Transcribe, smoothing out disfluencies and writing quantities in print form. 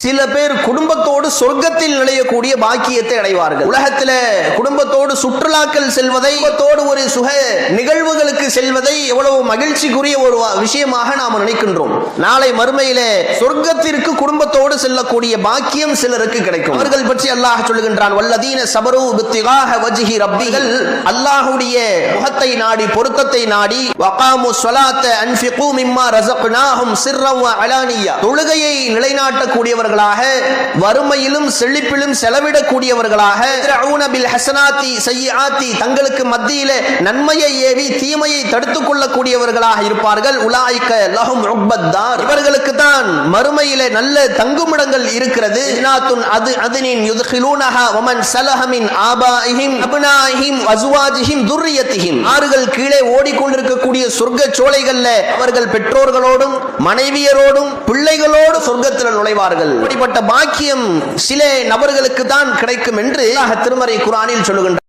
சில பேர் குடும்பத்தோடு சொர்க்கத்தில் நுழையக்கூடிய பாக்கியத்தை அடைவார்கள். உலகத்தில் குடும்பத்தோடு சுற்றுலாக்கள் செல்வதை, குடும்பத்தோடு ஒரு சுக நிகழ்வுகளுக்கு செல்வதை எவ்வளவு மகிழ்ச்சிக்குரிய ஒரு விஷயமாக நாம் நினைக்கின்றோம். நாளை மறுமையிலே சொர்க்கத்திற்கு குடும்பத்தோடு செல்லக்கூடிய பாக்கியம் சிலருக்கு கிடைக்கும். அவர்கள் பற்றி அல்லாஹ் சொல்லுகின்றான், வல்லதீன சபரு பித்திகாஹ வஜ்ஹி ரப்பிகள், அல்லாஹ்வுடைய முகத்தை நாடி, பொருத்தத்தை நாடி, வகாமு ஸலாத்த அன்ஃபிகு மிம்மா ரஸக்னாஹும் சிர்ரன் வ அலானியா, தொழுகையை நிலைநாட்டக்கூடியவர்கள், வறுமையிலும் செழிப்பிலும் செலவிடக்கூடியவர்களாக, தங்களுக்கு மத்தியிலே நன்மையை ஏவி தீமையை தடுத்துக் கொள்ளக்கூடியவர்களாக இருப்பார்கள். உலாயிக லஹும் உக்பத்தார், இவர்களுக்கு தான் மறுமையிலே நல்ல தங்குமிடங்கள் இருக்கிறது. அதுனின் யுத்கிலூனஹா வமன் ஸலஹ மின் ஆபாஇஹிம் அப்னாஇஹிம் வஸவாஜிஹிம் துர்ரியத்திஹிம், ஆறுகள் கீழே ஓடிக்கொண்டிருக்கக்கூடிய சொர்க்க சோலைகள்ல அவர்கள் பெற்றோர்களோடும் மனைவியரோடும் பிள்ளைகளோடு சொர்க்கத்தில் நுழைவார்கள். அப்படிப்பட்ட பாக்கியம் சில நபர்களுக்கு தான் கிடைக்கும் என்று திருமறை குர்ஆனில் சொல்லுகின்றார்.